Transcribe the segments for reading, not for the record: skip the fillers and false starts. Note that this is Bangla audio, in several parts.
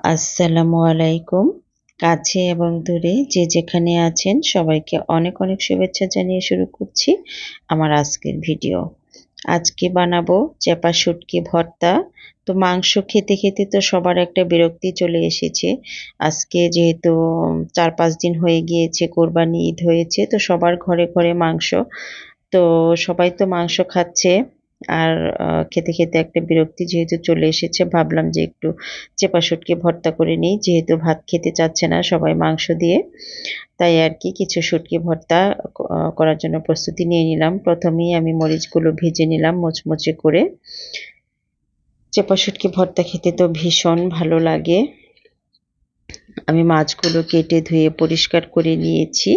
আসসালামু আলাইকুম। কাছে এবং দূরে যে যেখানে আছেন সবাইকে অনেক অনেক শুভেচ্ছা জানিয়ে শুরু করছি আমার আজকের ভিডিও। আজকে বানাবো চেপা শুটকি ভর্তা। তো মাংস খেতে খেতে তো সবার একটা বিরক্তি চলে এসেছে। আজকে যেহেতু ৪-৫ দিন হয়ে গিয়েছে কোরবানি ঈদ হয়েছে, তো সবার ঘরে ঘরে মাংস। তো সবাই তো মাংস খাচ্ছে। আর খেতে খেতে একটা বিরক্তি যেহেতু চলে এসেছে, ভাবলাম যে একটু চেপা শুটকি ভর্তা করে নিই, যেহেতু ভাত খেতে চাচ্ছে না সবাই মাংস দিয়ে। তাই আর কি কিছু শুটকি ভর্তা করার জন্য প্রস্তুতি নিয়ে নিলাম। প্রথমেই আমি মরিচগুলো ভেজে নিলাম মুচমুচে করে। চেপা শুটকি ভর্তা খেতে তো ভীষণ ভালো লাগে। আমি মাছগুলো কেটে ধুয়ে পরিষ্কার করে নিয়েছি।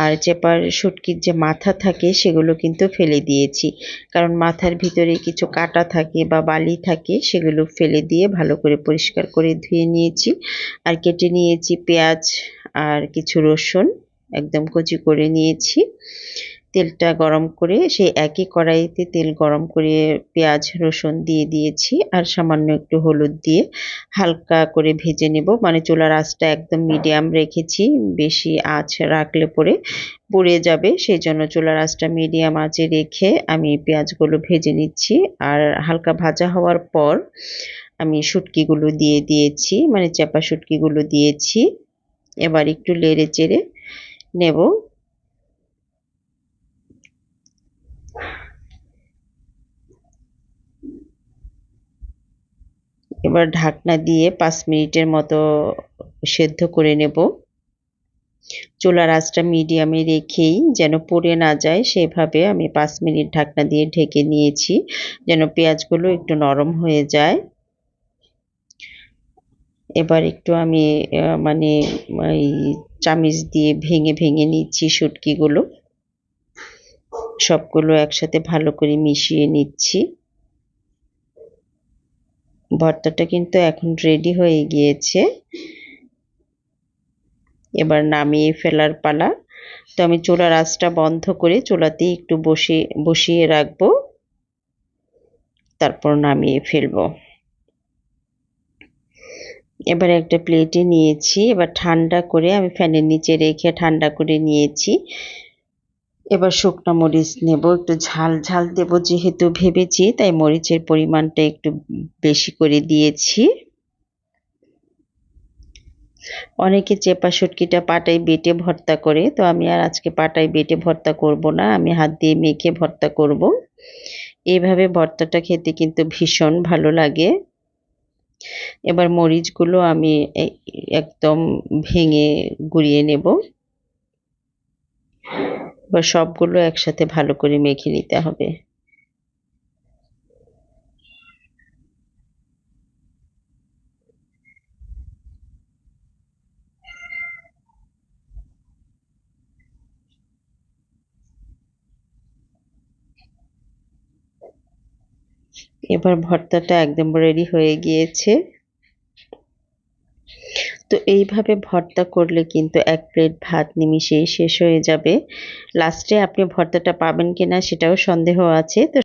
আর চেপার শুটকির যে মাথা থাকে সেগুলো কিন্তু ফেলে দিয়েছি, কারণ মাথার ভিতরে কিছু কাটা থাকে বা বালি থাকে, সেগুলো ফেলে দিয়ে ভালো করে পরিষ্কার করে ধুয়ে নিয়েছি। আর কেটে নিয়েছি পেঁয়াজ আর কিছু রসুন, একদম কুচি করে নিয়েছি। তেলটা গরম করে সেই একই কড়াইতে তেল গরম করে পেঁয়াজ রসুন দিয়ে দিয়েছি, আর সামান্য একটু হলুদ দিয়ে হালকা করে ভেজে নেব। মানে চুলার আঁচটা একদম মিডিয়াম রেখেছি, বেশি আঁচ রাখলে পরে পুড়ে যাবে, সেই জন্য চুলার আঁচটা মিডিয়াম আঁচে রেখে আমি পেঁয়াজগুলো ভেজে নিচ্ছি। আর হালকা ভাজা হওয়ার পর আমি শুটকিগুলো দিয়ে দিয়েছি, মানে চেপা শুটকিগুলো দিয়েছি। এবার একটু নেড়ে চেড়ে নেব। এবার ঢাকনা দিয়ে ৫ মিনিটের মতো সেদ্ধ করে নেব। চুলার আঁচটা মিডিয়ামে রেখেই, যেন পুড়ে না যায় সেভাবে আমি ৫ মিনিট ঢাকনা দিয়ে ঢেকে নিয়েছি, যেন পেঁয়াজগুলো একটু নরম হয়ে যায়। এবার একটু আমি মানে এই চামিচ দিয়ে ভেঙে ভেঙে নিচ্ছি শুটকিগুলো। সবগুলো একসাথে ভালো করে মিশিয়ে নিচ্ছি। ভর্তাটা কিন্তু এখন রেডি হয়ে গিয়েছে। এবার নামিয়ে ফেলার পালা। তো আমি চুলার আঁচটা বন্ধ করে চুলাতেই একটু বসিয়ে রাখবো, তারপর নামিয়ে ফেলবো। এবার একটা প্লেটে নিয়েছি, এবার ঠান্ডা করে আমি ফ্যানের নিচে রেখে ঠান্ডা করে নিয়েছি। এবার শুকনো মরিচ নেব, একটু ঝাল ঝাল দেবো যেহেতু ভেবেছি, তাই মরিচের পরিমাণটা একটু বেশি করে দিয়েছি। অনেকে চেপা শুটকিটা পাটায় বেটে ভর্তা করে, তো আমি আর আজকে পাটায় বেটে ভর্তা করব না, আমি হাত দিয়ে মেখে ভর্তা করব। এইভাবে ভর্তাটা খেতে কিন্তু ভীষণ ভালো লাগে। এবার মরিচগুলো আমি একদম ভেঙে গুঁড়িয়ে নেব। এবার সবগুলো একসাথে ভালো করে মেখে নিতে হবে। এবার ভর্তাটা একদম রেডি হয়ে গিয়েছে। তো এইভাবে ভর্তা করলে কিন্তু ১ প্লেট ভাত নিমিষেই শেষ হয়ে যাবে। লাস্টে আপনি ভর্তাটা পাবেন কিনা সেটাও সন্দেহ আছে। তো